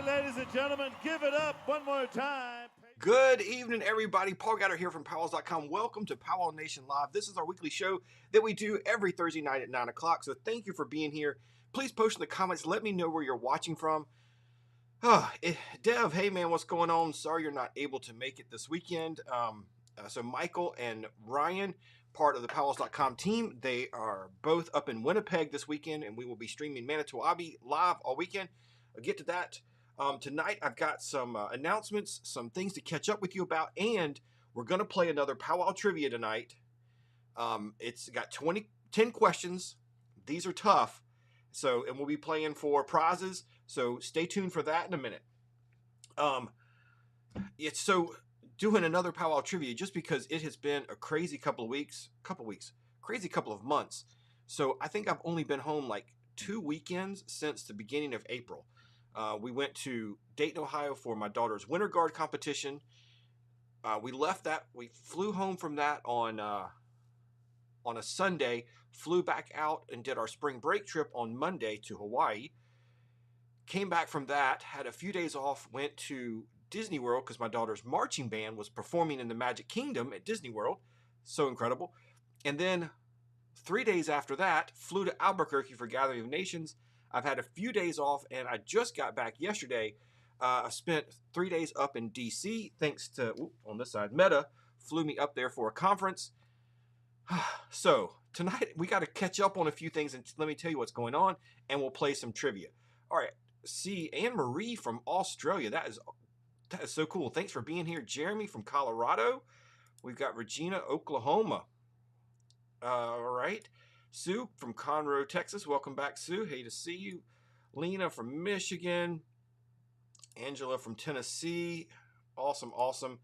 ladies and gentlemen, give it up one more time. Good evening, everybody. Paul Gatter here from PowWows.com. Welcome to Pow Wow Nation Live. This is our weekly show that we do every Thursday night at 9 o'clock. So thank you for being here. Please post in the comments. Let me know where you're watching from. Dev, hey man, what's going on? Sorry you're not able to make it this weekend. So Michael and Ryan, part of the PowWows.com team, they are both up in Winnipeg this weekend, and we will be streaming Manitoba live all weekend. I'll get to that. Tonight, I've got some announcements, some things to catch up with you about, and we're going to play another Powwow trivia tonight. It's got 10 questions. These are tough, and we'll be playing for prizes, so stay tuned for that in a minute. Doing another Powwow trivia just because it has been a crazy couple of months. So I think I've only been home like 2 weekends since the beginning of April. We went to Dayton, Ohio for my daughter's Winter Guard competition. We flew home from that on a Sunday, flew back out and did our spring break trip on Monday to Hawaii. Came back from that, had a few days off, went to Disney World because my daughter's marching band was performing in the Magic Kingdom at Disney World. So incredible. And then 3 days after that, flew to Albuquerque for Gathering of Nations. I've had a few days off, and I just got back yesterday. I spent 3 days up in D.C. thanks to, on this side, Meta flew me up there for a conference. So tonight we got to catch up on a few things, and let me tell you what's going on, and we'll play some trivia. All right, see, Anne-Marie from Australia. That is so cool. Thanks for being here. Jeremy from Colorado. We've got Regina, Oklahoma. All right. Sue from Conroe, Texas. Welcome back, Sue. Hey to see you. Lena from Michigan. Angela from Tennessee. Awesome, awesome.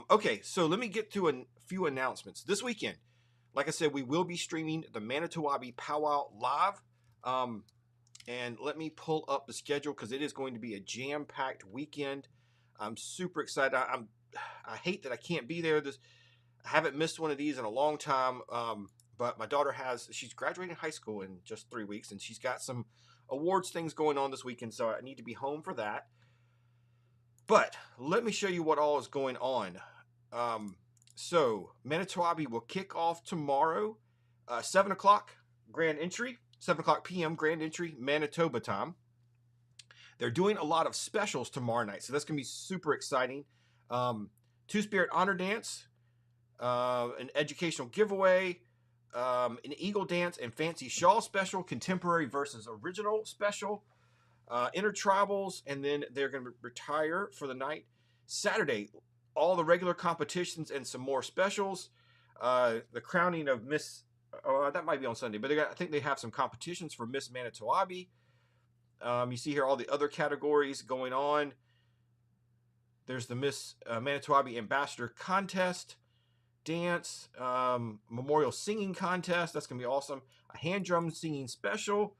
Okay, so let me get to a few announcements. This weekend, like I said, we will be streaming the Manitoba Powwow live. And let me pull up the schedule because it is going to be a jam-packed weekend. I'm super excited. I hate that I can't be there. I haven't missed one of these in a long time. But my daughter she's graduating high school in just 3 weeks, and she's got some awards things going on this weekend, so I need to be home for that. But let me show you what all is going on. So Manitoba will kick off tomorrow, 7 o'clock grand entry, 7 o'clock p.m. grand entry, Manitoba time. They're doing a lot of specials tomorrow night, so that's going to be super exciting. Two-Spirit Honor Dance, an educational giveaway, an Eagle Dance and Fancy Shawl special, contemporary versus original special, intertribals, and then they're going to retire for the night. Saturday, all the regular competitions and some more specials. The crowning of Miss, that might be on Sunday, but I think they have some competitions for Miss Manitoba. You see here all the other categories going on. There's the Miss Manitoba Ambassador Contest, dance, memorial singing contest. That's gonna be awesome. A hand drum singing special.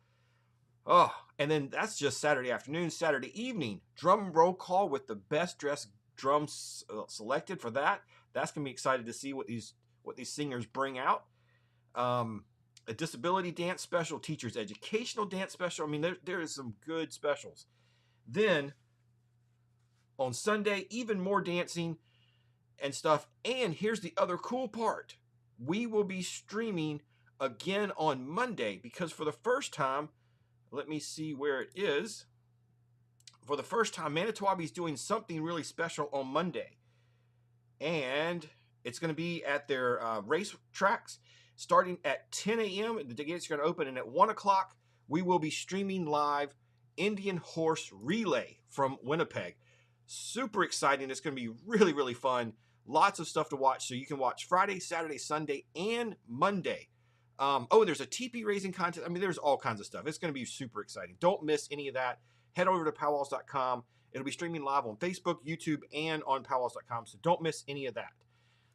And then that's just Saturday afternoon. Saturday evening, drum roll call with the best dressed drums selected for that. That's gonna be excited to see what these singers bring out. A disability dance special, teachers educational dance special. I mean, there is some good specials. Then on Sunday, even more dancing and stuff. And here's the other cool part. We will be streaming again on Monday because for the first time, let me see where it is. For the first time, Manitoba is doing something really special on Monday. And it's going to be at their race tracks starting at 10 a.m. The gates are going to open, and at 1 o'clock, we will be streaming live Indian Horse Relay from Winnipeg. Super exciting. It's going to be really, really fun. Lots of stuff to watch. So you can watch Friday, Saturday, Sunday, and Monday. There's a teepee raising contest. I mean, there's all kinds of stuff. It's going to be super exciting. Don't miss any of that. Head over to PowWows.com. It'll be streaming live on Facebook, YouTube, and on PowWows.com. So don't miss any of that.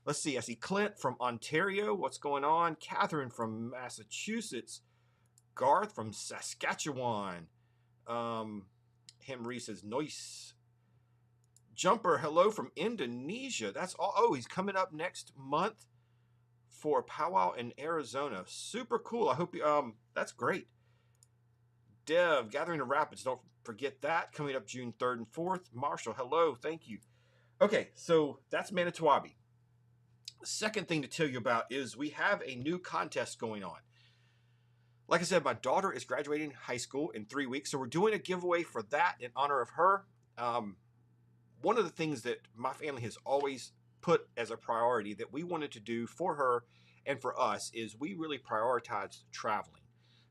Let's see. I see Clint from Ontario. What's going on? Catherine from Massachusetts. Garth from Saskatchewan. Henry says, nice. Jumper, hello from Indonesia. That's all. Oh, he's coming up next month for Powwow in Arizona. Super cool. I hope you, that's great. Dev, Gathering of Rapids. Don't forget that. Coming up June 3rd and 4th. Marshall, hello. Thank you. Okay, so that's Manitoba. The second thing to tell you about is we have a new contest going on. Like I said, my daughter is graduating high school in 3 weeks, so we're doing a giveaway for that in honor of her. One of the things that my family has always put as a priority that we wanted to do for her and for us is we really prioritized traveling.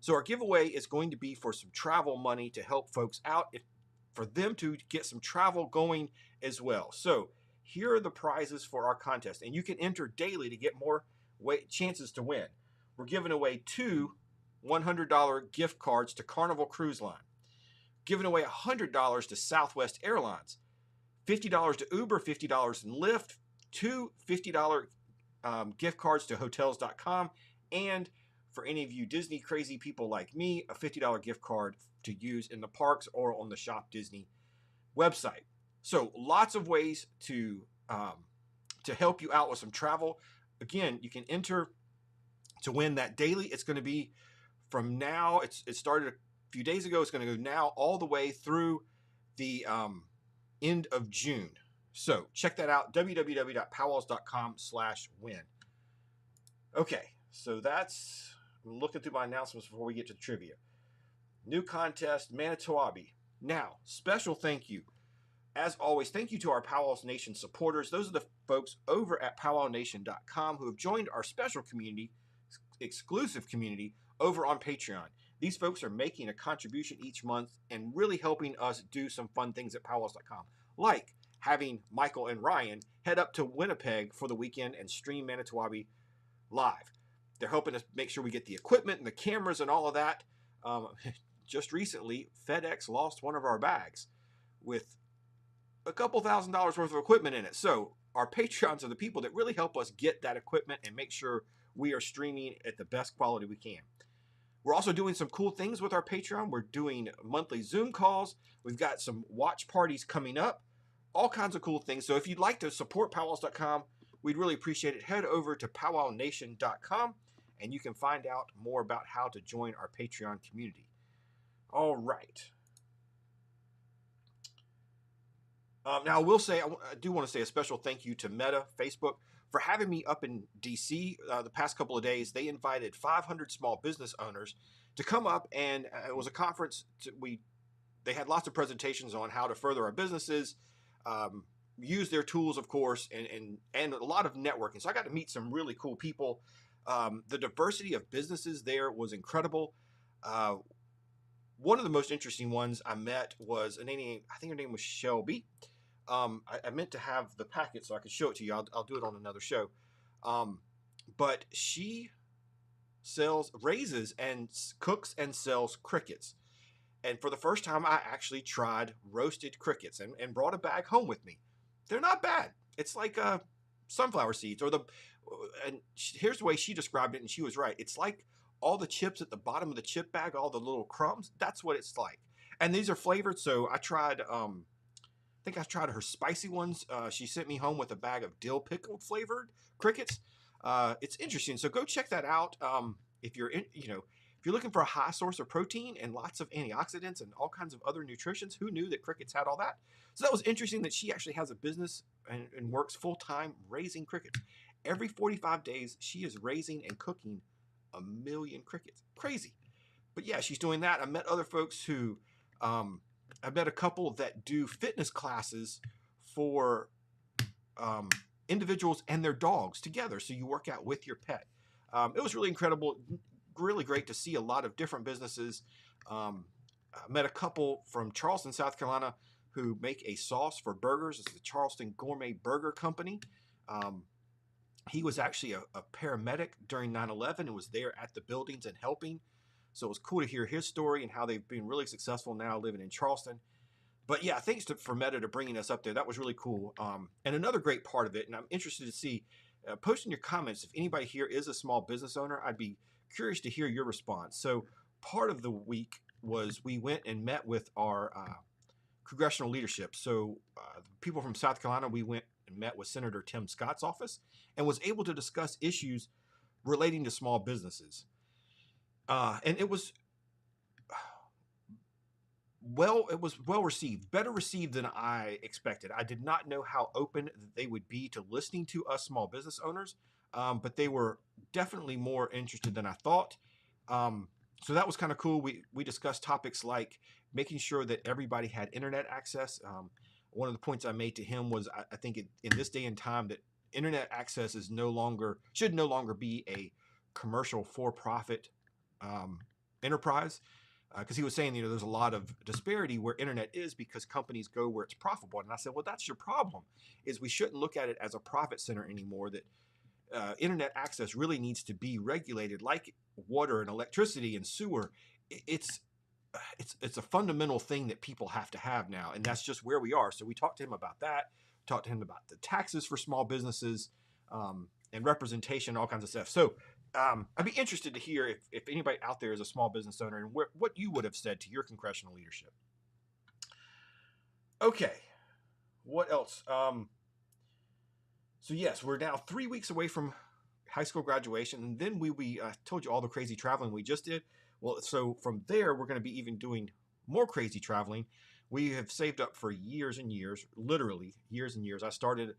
So our giveaway is going to be for some travel money to help folks out, for them to get some travel going as well. So here are the prizes for our contest, and you can enter daily to get more chances to win. We're giving away 2 $100 gift cards to Carnival Cruise Line, giving away $100 to Southwest Airlines, $50 to Uber, $50 in Lyft, 2 $50 gift cards to Hotels.com, and for any of you Disney crazy people like me, a $50 gift card to use in the parks or on the Shop Disney website. So lots of ways to help you out with some travel. Again, you can enter to win that daily. It's going to be from now. It started a few days ago. It's going to go now all the way through the end of June. So check that out, www.PowWows.com/win. Okay, so that's, I'm looking through my announcements before we get to the trivia. New contest, Manitoba. Now, special thank you. As always, thank you to our Pow Wow Nation supporters. Those are the folks over at PowWow.com who have joined our special community, exclusive community, over on Patreon. These folks are making a contribution each month and really helping us do some fun things at PowWows.com, like having Michael and Ryan head up to Winnipeg for the weekend and stream Manitoba live. They're helping us make sure we get the equipment and the cameras and all of that. Just recently, FedEx lost one of our bags with a couple $1,000s worth of equipment in it. So our Patreons are the people that really help us get that equipment and make sure we are streaming at the best quality we can. We're also doing some cool things with our Patreon. We're doing monthly Zoom calls. We've got some watch parties coming up. All kinds of cool things. So if you'd like to support PowWows.com, we'd really appreciate it. Head over to PowWowNation.com and you can find out more about how to join our Patreon community. All right. Now, I will say, I do want to say a special thank you to Meta, Facebook, for having me up in D.C. The past couple of days. They invited 500 small business owners to come up, and it was a conference. They had lots of presentations on how to further our businesses, use their tools, of course, and a lot of networking. So I got to meet some really cool people. The diversity of businesses there was incredible. One of the most interesting ones I met was I think her name was Shelby. I meant to have the packet so I could show it to you. I'll do it on another show. But she raises and cooks and sells crickets. And for the first time, I actually tried roasted crickets and brought a bag home with me. They're not bad. It's like sunflower seeds and here's the way she described it, and she was right. It's like all the chips at the bottom of the chip bag, all the little crumbs. That's what it's like. And these are flavored. So I tried, I think I tried her spicy ones. She sent me home with a bag of dill pickle flavored crickets. It's interesting. So go check that out. If you're looking for a high source of protein and lots of antioxidants and all kinds of other nutritions, who knew that crickets had all that? So that was interesting that she actually has a business and works full-time raising crickets. Every 45 days, she is raising and cooking 1 million crickets. Crazy. But yeah, she's doing that. I met other folks who, I met a couple that do fitness classes for individuals and their dogs together. So you work out with your pet. It was really incredible. Really great to see a lot of different businesses. I met a couple from Charleston, South Carolina, who make a sauce for burgers. It's the Charleston Gourmet Burger Company. He was actually a paramedic during 9/11 and was there at the buildings and helping. So it was cool to hear his story and how they've been really successful now living in Charleston. But yeah, thanks for Meta to bringing us up there. That was really cool. And another great part of it, and I'm interested to see, post in your comments if anybody here is a small business owner. I'd be curious to hear your response. So part of the week was we went and met with our congressional leadership. So people from South Carolina, we went and met with Senator Tim Scott's office and was able to discuss issues relating to small businesses. And it was it was well received, better received than I expected. I did not know how open they would be to listening to us small business owners, but they were definitely more interested than I thought. So that was kind of cool. We discussed topics like making sure that everybody had internet access. One of the points I made to him was I think in this day and time that internet access is should no longer be a commercial for-profit enterprise, because he was saying, there's a lot of disparity where internet is because companies go where it's profitable. And I said, well, that's your problem, is we shouldn't look at it as a profit center anymore, that internet access really needs to be regulated like water and electricity and sewer. It's a fundamental thing that people have to have now, and that's just where we are. So we talked to him about that, talked to him about the taxes for small businesses, and representation, all kinds of stuff. So I'd be interested to hear if anybody out there is a small business owner and what you would have said to your congressional leadership. Okay, what else? So yes, we're now 3 weeks away from high school graduation, and then we told you all the crazy traveling we just did. Well, so from there, we're going to be even doing more crazy traveling. We have saved up for years and years, literally years and years. I started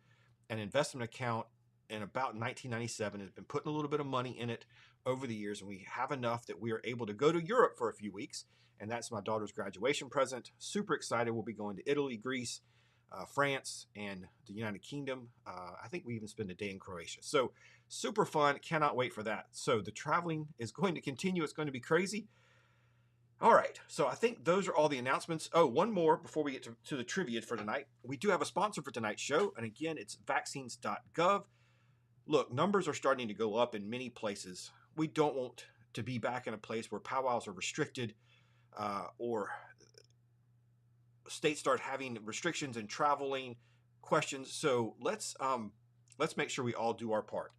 an investment account in about 1997, has been putting a little bit of money in it over the years, and we have enough that we are able to go to Europe for a few weeks, and that's my daughter's graduation present. Super excited. We'll be going to Italy, Greece, France, and the United Kingdom. I think we even spend a day in Croatia. So super fun. Cannot wait for that. So the traveling is going to continue. It's going to be crazy. All right. So I think those are all the announcements. Oh, one more before we get to the trivia for tonight. We do have a sponsor for tonight's show. And again, it's vaccines.gov. Look, numbers are starting to go up in many places. We don't want to be back in a place where powwows are restricted, or states start having restrictions and traveling questions. So let's make sure we all do our part.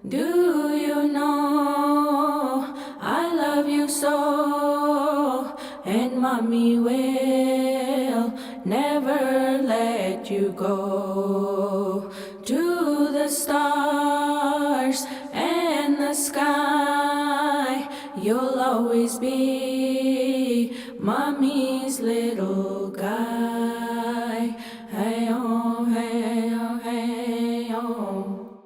Do you know I love you so, and mommy will never let you go. To the stars and the sky, you'll always be mommy's little guy. Hey oh, hey oh, hey oh.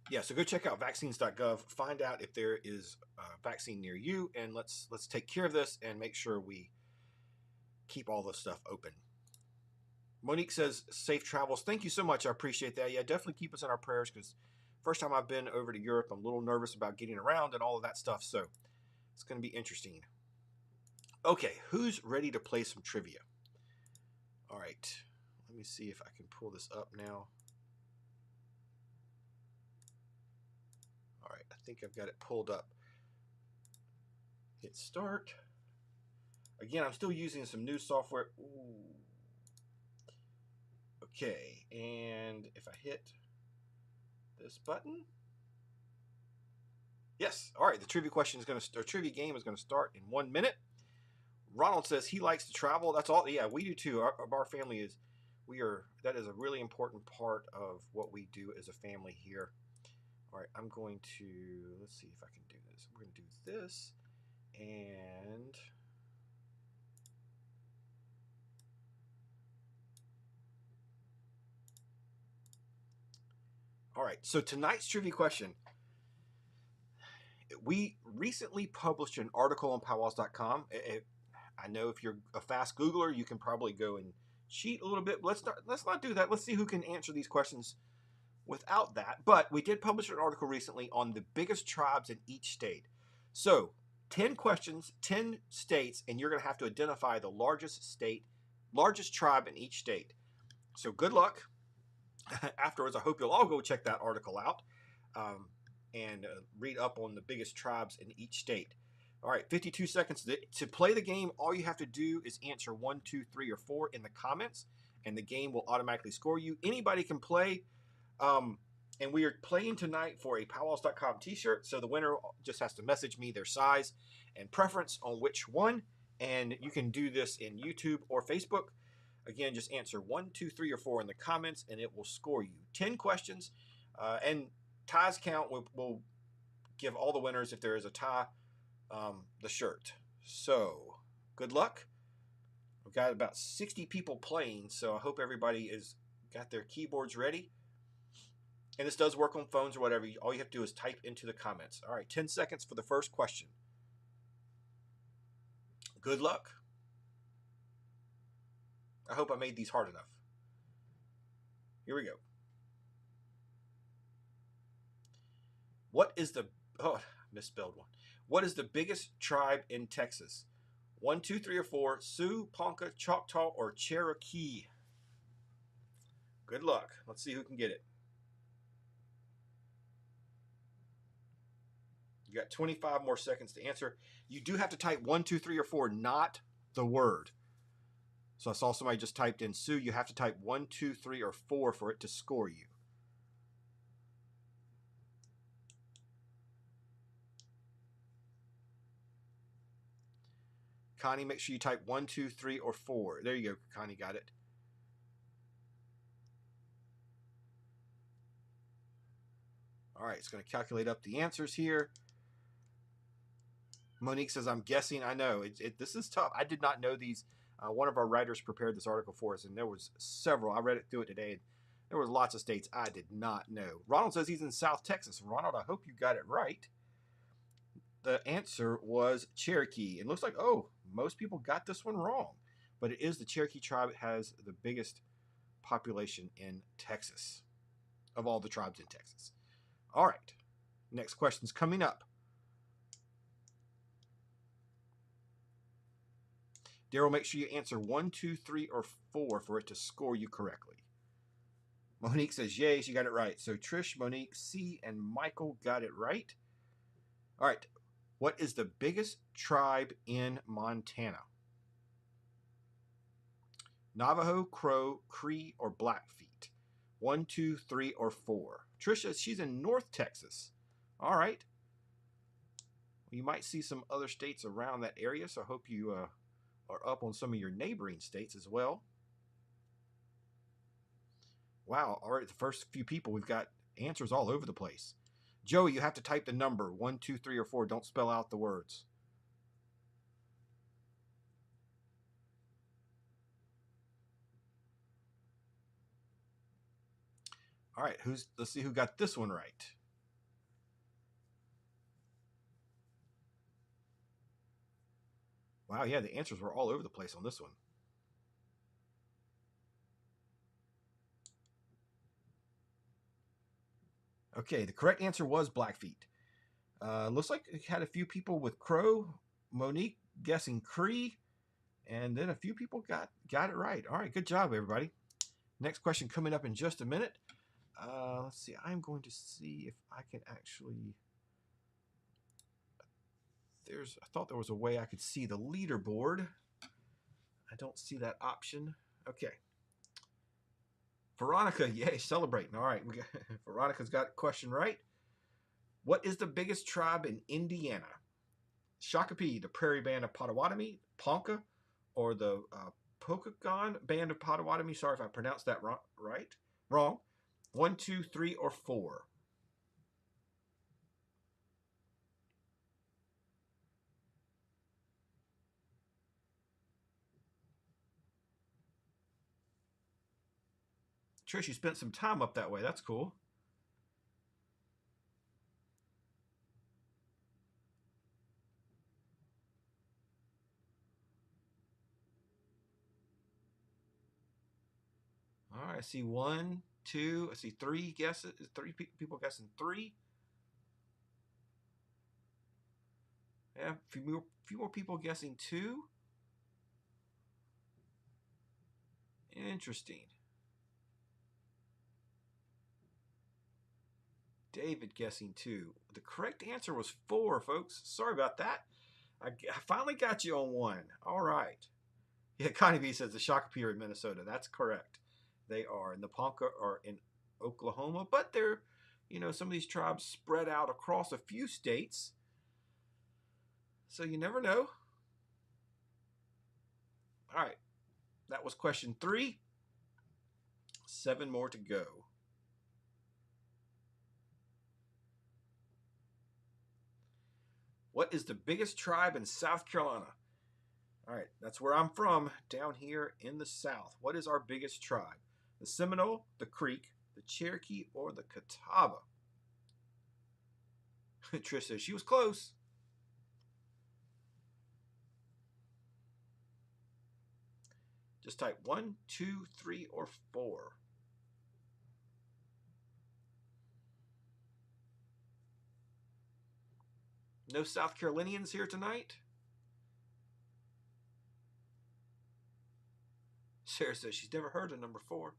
Yeah, so go check out vaccines.gov, find out if there is a vaccine near you, and let's take care of this and make sure we keep all this stuff open. Monique says, safe travels. Thank you so much. I appreciate that. Yeah, definitely keep us in our prayers, because first time I've been over to Europe, I'm a little nervous about getting around and all of that stuff. So it's going to be interesting. Okay, who's ready to play some trivia? All right, let me see if I can pull this up now. All right, I think I've got it pulled up. Hit start. Again, I'm still using some new software. Ooh. Okay, and if I hit this button, yes. All right, the trivia trivia game is going to start in 1 minute. Ronald says he likes to travel. That's all. Yeah, we do too. Our family that is a really important part of what we do as a family here. All right, I'm going to, let's see if I can do this. We're going to do this, and all right, so tonight's trivia question. We recently published an article on PowWows.com. I know if you're a fast Googler, you can probably go and cheat a little bit. Let's not do that. Let's see who can answer these questions without that. But we did publish an article recently on the biggest tribes in each state. So 10 questions, 10 states, and you're going to have to identify the largest tribe in each state. So good luck. Afterwards, I hope you'll all go check that article out and read up on the biggest tribes in each state. All right, 52 seconds. To play the game, all you have to do is answer 1, 2, 3, or 4 in the comments, and the game will automatically score you. Anybody can play, and we are playing tonight for a PowWows.com t-shirt, so the winner just has to message me their size and preference on which one, and you can do this in YouTube or Facebook. Again, just answer 1, 2, 3, or 4 in the comments, and it will score you. 10 questions, and ties count. We'll give all the winners, if there is a tie, the shirt. So Good luck. We've got about 60 people playing, so I hope everybody is got their keyboards ready. And this does work on phones or whatever. All you have to do is type into the comments. All right, 10 seconds for the first question. Good luck. I hope I made these hard enough. Here we go. What is the... Oh, misspelled one. What is the biggest tribe in Texas? 1, 2, 3, or 4. Sioux, Ponca, Choctaw, or Cherokee? Good luck. Let's see who can get it. You got 25 more seconds to answer. You do have to type 1, 2, 3, or 4, not the word. So I saw somebody just typed in Sioux. You have to type 1, 2, 3, or 4 for it to score you. Connie, make sure you type 1, 2, 3, or 4. There you go. Connie got it. All right, it's going to calculate up the answers here. Monique says, I'm guessing. I know. This is tough. I did not know these. One of our writers prepared this article for us, and there was several. I read it through it today, and there was lots of states I did not know. Ronald says he's in South Texas. Ronald, I hope you got it right. The answer was Cherokee. It looks like, oh, most people got this one wrong. But it is the Cherokee tribe. It has the biggest population in Texas of all the tribes in Texas. All right. Next question's coming up. Daryl, make sure you answer 1, 2, 3, or 4 for it to score you correctly. Monique says, yay, she got it right. So Trish, Monique, C, and Michael got it right. All right. What is the biggest tribe in Montana? Navajo, Crow, Cree, or Blackfeet? 1, 2, 3, or 4. Trisha, she's in North Texas. All right. You might see some other states around that area, so I hope you are up on some of your neighboring states as well. Wow. All right. The first few people, we've got answers all over the place. Joey, you have to type the number 1, 2, 3, or 4. Don't spell out the words. All right, let's see who got this one right. Wow, yeah, the answers were all over the place on this one. Okay, the correct answer was Blackfeet. Looks like it had a few people with Crow, Monique guessing Cree, and then a few people got it right. All right, good job, everybody. Next question coming up in just a minute. Let's see. I'm going to see if I can actually... I thought there was a way I could see the leaderboard. I don't see that option. Okay. Veronica, yay, celebrating. All right, Veronica's got a question right. What is the biggest tribe in Indiana? Shakopee, the Prairie Band of Potawatomi, Ponca, or the Pokagon Band of Potawatomi? Sorry if I pronounced that wrong. 1, 2, 3, or 4. Trish, you spent some time up that way. That's cool. All right, I see 1, 2. I see 3 guesses. 3 people guessing 3. Yeah, a few more people guessing 2. Interesting. David guessing 2. The correct answer was 4, folks. Sorry about that. I finally got you on 1. All right. Yeah, Connie B says the Shakopee are in Minnesota. That's correct. They are. And the Ponca are in Oklahoma. But they're, some of these tribes spread out across a few states. So you never know. All right. That was question 3. 7 more to go. What is the biggest tribe in South Carolina? All right, that's where I'm from, down here in the South. What is our biggest tribe? The Seminole, the Creek, the Cherokee, or the Catawba? Trish says she was close. Just type 1, 2, 3, or 4. No South Carolinians here tonight? Sarah says she's never heard of number 4.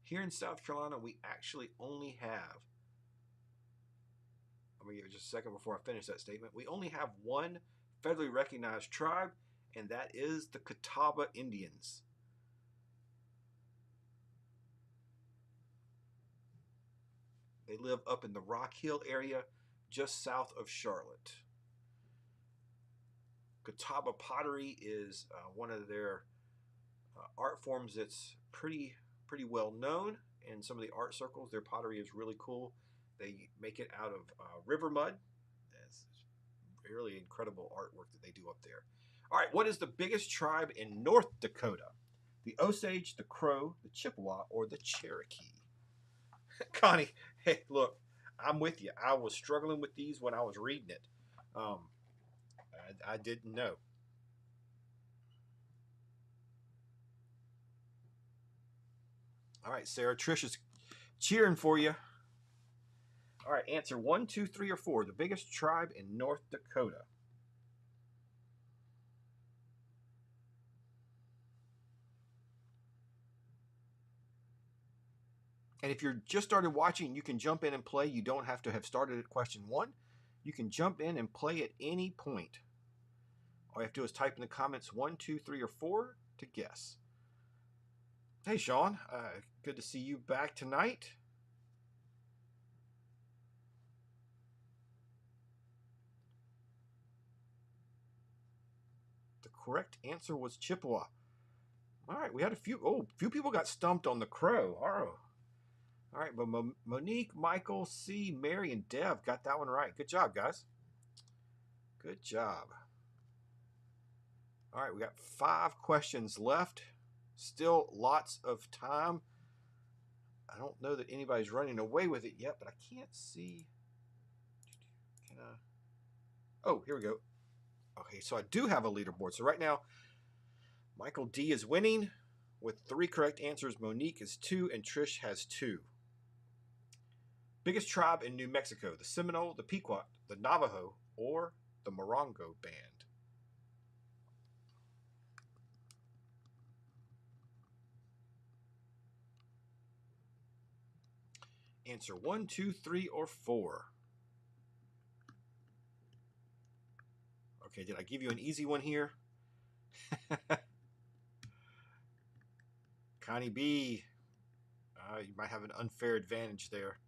Here in South Carolina, we actually only have, I'm going to give it just a second before I finish that statement. We only have one federally recognized tribe, and that is the Catawba Indians. They live up in the Rock Hill area, just south of Charlotte. Catawba pottery is one of their art forms that's pretty well known in some of the art circles. Their pottery is really cool. They make it out of river mud. It's really incredible artwork that they do up there. All right, what is the biggest tribe in North Dakota? The Osage, the Crow, the Chippewa, or the Cherokee? Connie, hey, look, I'm with you. I was struggling with these when I was reading it. I didn't know. All right, Sarah, Trish is cheering for you. All right, answer 1, 2, 3, or 4. The biggest tribe in North Dakota. And if you're just started watching, you can jump in and play. You don't have to have started at question 1. You can jump in and play at any point. All you have to do is type in the comments 1, 2, 3, or 4 to guess. Hey, Sean. Good to see you back tonight. The correct answer was Chippewa. All right, we had a few people got stumped on the Crow. All right, but Monique, Michael, C, Mary, and Dev got that one right. Good job, guys. Good job. All right, we got 5 questions left. Still lots of time. I don't know that anybody's running away with it yet, but I can't see. Can I? Oh, here we go. Okay, so I do have a leaderboard. So right now, Michael D is winning with 3 correct answers. Monique is 2, and Trish has 2. Biggest tribe in New Mexico: the Seminole, the Pequot, the Navajo, or the Morongo Band? Answer 1, 2, 3, or 4. Okay, did I give you an easy one here? Connie B, you might have an unfair advantage there.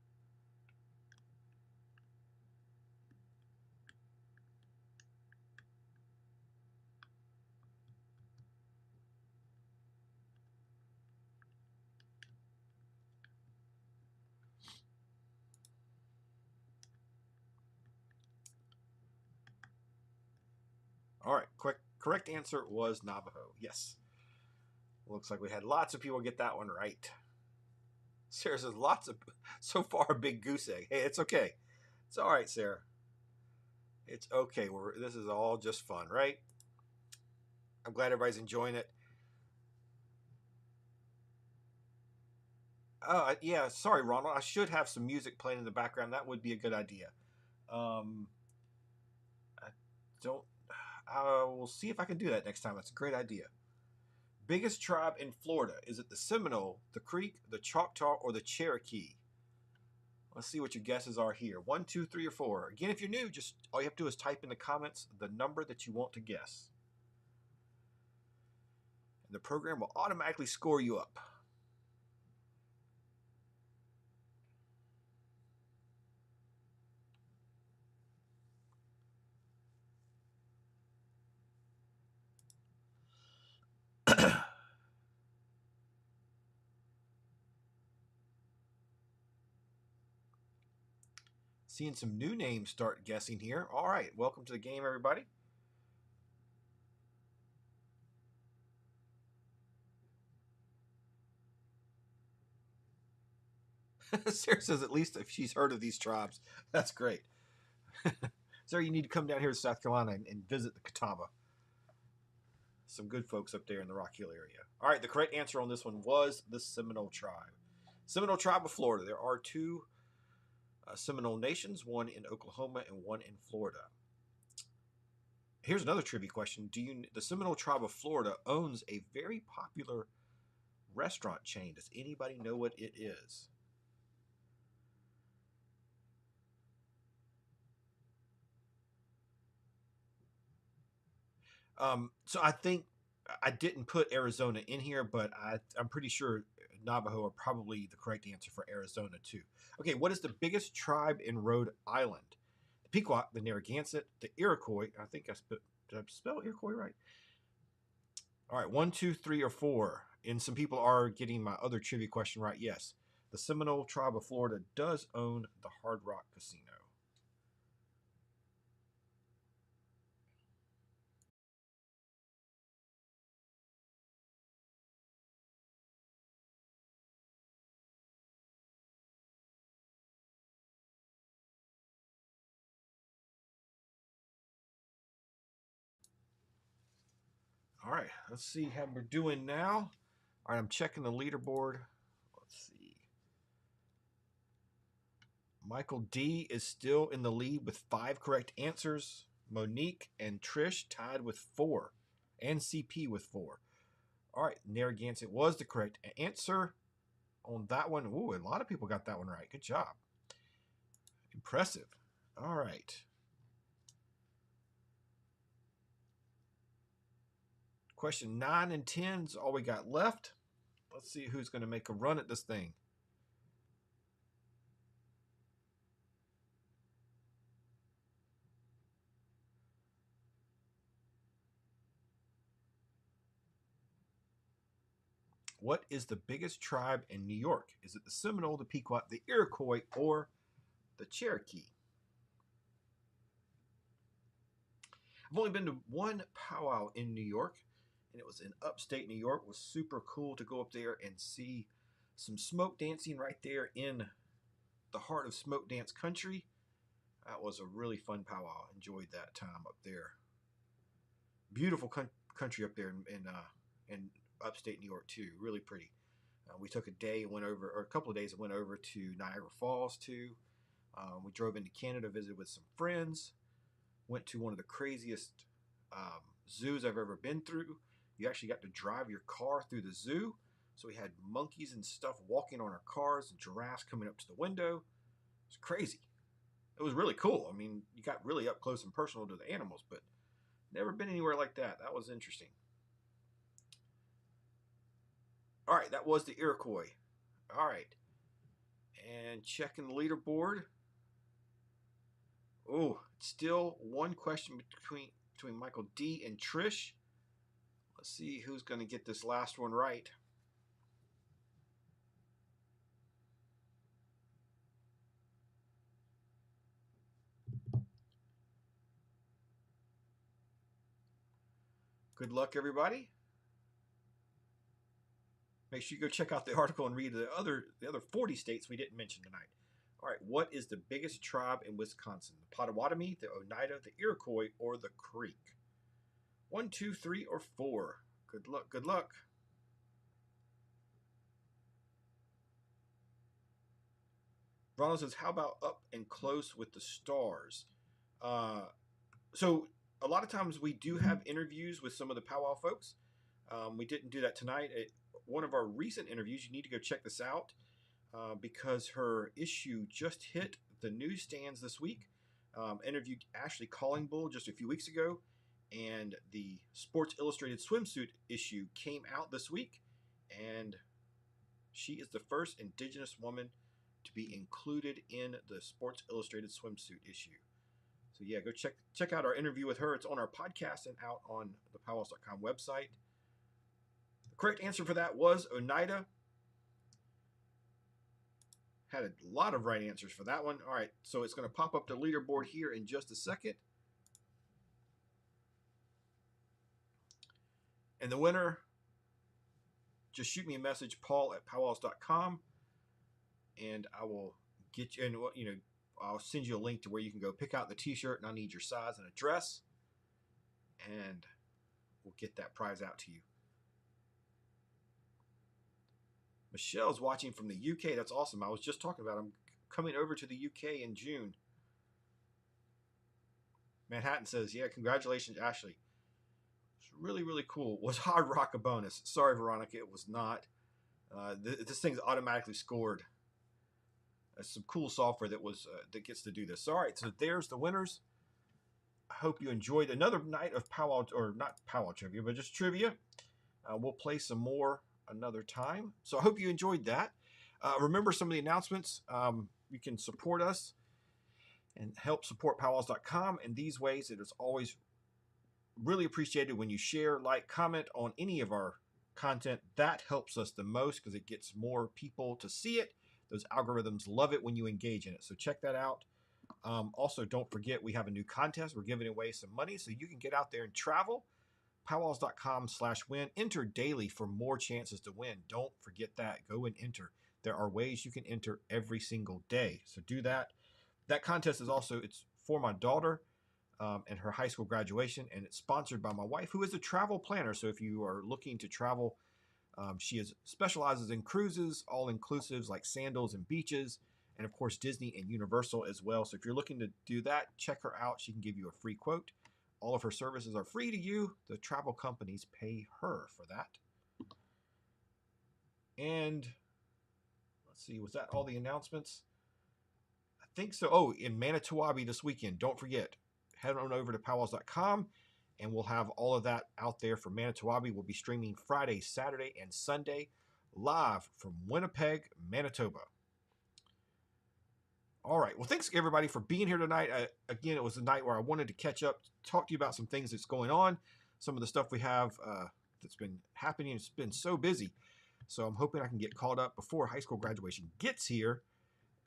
All right, correct answer was Navajo. Yes. Looks like we had lots of people get that one right. Sarah says so far a big goose egg. Hey, it's okay. It's all right, Sarah. It's okay. This is all just fun, right? I'm glad everybody's enjoying it. Yeah, sorry, Ronald. I should have some music playing in the background. That would be a good idea. I don't. I will see if I can do that next time. That's a great idea. Biggest tribe in Florida. Is it the Seminole, the Creek, the Choctaw, or the Cherokee? Let's see what your guesses are here. 1, 2, 3, or 4. Again, if you're new, just all you have to do is type in the comments the number that you want to guess. And the program will automatically score you up. Seeing some new names start guessing here. All right, welcome to the game, everybody. Sarah says at least if she's heard of these tribes. That's great. Sarah, you need to come down here to South Carolina and visit the Catawba. Some good folks up there in the Rock Hill area. All right, the correct answer on this one was the Seminole tribe. Seminole tribe of Florida. There are two Seminole nations, one in Oklahoma and one in Florida. Here's another trivia question. The Seminole tribe of Florida owns a very popular restaurant chain. Does anybody know what it is? So I think I didn't put Arizona in here, but I'm pretty sure Navajo are probably the correct answer for Arizona too. Okay, what is the biggest tribe in Rhode Island? The Pequot, the Narragansett, the Iroquois. I think did I spell Iroquois right? All right, 1, 2, 3, or 4. And some people are getting my other trivia question right. Yes, the Seminole tribe of Florida does own the Hard Rock Casino. All right, let's see how we're doing now. All right, I'm checking the leaderboard. Let's see. Michael D is still in the lead with 5 correct answers. Monique and Trish tied with 4, and CP with 4. All right, Narragansett was the correct answer on that one. Ooh, a lot of people got that one right. Good job. Impressive. All right. Question 9 and 10 is all we got left. Let's see who's going to make a run at this thing. What is the biggest tribe in New York? Is it the Seminole, the Pequot, the Iroquois, or the Cherokee? I've only been to one powwow in New York, and it was in upstate New York. It was super cool to go up there and see some smoke dancing right there in the heart of smoke dance country. That was a really fun powwow. Enjoyed that time up there. Beautiful country up there in upstate New York too. Really pretty. We took a day and went over, or a couple of days and went over to Niagara Falls too. We drove into Canada, visited with some friends. Went to one of the craziest zoos I've ever been through. You actually got to drive your car through the zoo. So we had monkeys and stuff walking on our cars and giraffes coming up to the window. It's crazy. It was really cool. I mean, you got really up close and personal to the animals, but never been anywhere like that. That was interesting. All right, that was the Iroquois. All right. And checking the leaderboard. Oh, still one question between Michael D and Trish. Let's see who's going to get this last one right. Good luck, everybody. Make sure you go check out the article and read the other 40 states we didn't mention tonight. All right, what is the biggest tribe in Wisconsin? The Potawatomi, the Oneida, the Iroquois, or the Creek? 1, 2, 3, or 4. Good luck. Good luck. Ronald says, how about up and close with the stars? So a lot of times we do have interviews with some of the powwow folks. We didn't do that tonight. One of our recent interviews, you need to go check this out because her issue just hit the newsstands this week. Interviewed Ashley Collingbull just a few weeks ago, and the Sports Illustrated swimsuit issue came out this week, and she is the first Indigenous woman to be included in the Sports Illustrated swimsuit issue. So yeah, go check out our interview with her. It's on our podcast and out on the PowWows.com website. The correct answer for that was Oneida. Had a lot of right answers for that one. All right, so it's going to pop up the leaderboard here in just a second. And the winner, just shoot me a message, Paul@PowWows.com, and I will get you. And I'll send you a link to where you can go pick out the T-shirt, and I need your size and address, and we'll get that prize out to you. Michelle's watching from the UK. That's awesome. I was just talking about I'm coming over to the UK in June. Manhattan says, yeah, congratulations, Ashley. It's really, really cool. Was Hard Rock a bonus? Sorry, Veronica, it was not. This thing's automatically scored. That's some cool software that gets to do this. All right, so there's the winners. I hope you enjoyed another night of powwow, or not powwow trivia, but just trivia. We'll play some more another time. So I hope you enjoyed that. Remember some of the announcements. You can support us and help support PowWows.com in these ways. It is always really appreciated when you share, like, comment on any of our content. That helps us the most because it gets more people to see it. Those algorithms love it when you engage in it. So check that out. Also, don't forget we have a new contest. We're giving away some money so you can get out there and travel. PowWows.com/win. Enter daily for more chances to win. Don't forget that. Go and enter. There are ways you can enter every single day. So do that. That contest is also, it's for my daughter and her high school graduation, and it's sponsored by my wife, who is a travel planner. So if you are looking to travel, she specializes in cruises, all-inclusives like sandals and beaches, and of course Disney and Universal as well. So if you're looking to do that, check her out. She can give you a free quote. All of her services are free to you. The travel companies pay her for that. And let's see, was that all the announcements? I think so. Oh, in Manitoba this weekend, don't forget, head on over to PowWows.com and we'll have all of that out there for Manitoba. We'll be streaming Friday, Saturday, and Sunday live from Winnipeg, Manitoba. All right. Well, thanks everybody for being here tonight. Again, it was a night where I wanted to catch up, talk to you about some things that's going on, some of the stuff we have that's been happening. It's been so busy. So I'm hoping I can get caught up before high school graduation gets here,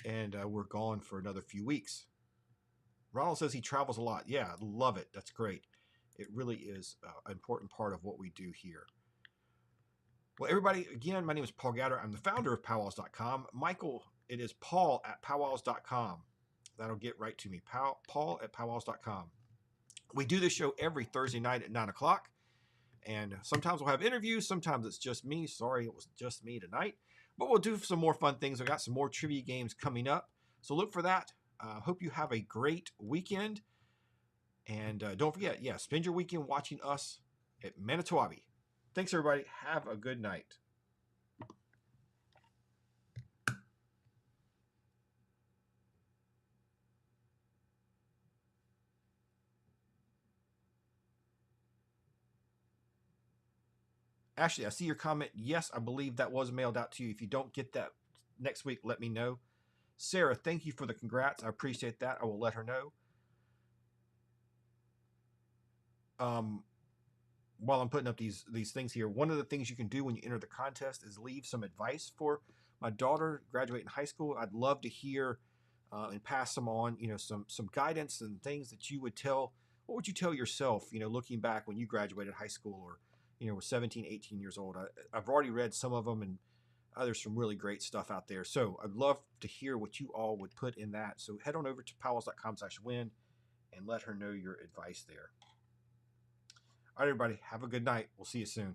and we're gone for another few weeks. Ronald says he travels a lot. Yeah, love it. That's great. It really is an important part of what we do here. Well, everybody, again, my name is Paul Gatter. I'm the founder of PowWows.com. Michael, it is Paul@PowWows.com. That'll get right to me. Paul@PowWows.com. We do this show every Thursday night at 9 o'clock. And sometimes we'll have interviews. Sometimes it's just me. Sorry, it was just me tonight. But we'll do some more fun things. I've got some more trivia games coming up. So look for that. Hope you have a great weekend. And don't forget, spend your weekend watching us at Manitoba. Thanks, everybody. Have a good night. Ashley, I see your comment. Yes, I believe that was mailed out to you. If you don't get that next week, let me know. Sarah, thank you for the congrats. I appreciate that. I will let her know. While I'm putting up these things here, one of the things you can do when you enter the contest is leave some advice for my daughter graduating high school. I'd love to hear and pass them on, some guidance and things that you would tell. What would you tell yourself, looking back when you graduated high school, or were 17, 18 years old? I've already read some of them, and there's some really great stuff out there. So I'd love to hear what you all would put in that. So head on over to PowWows.com/win and let her know your advice there. All right, everybody, have a good night. We'll see you soon.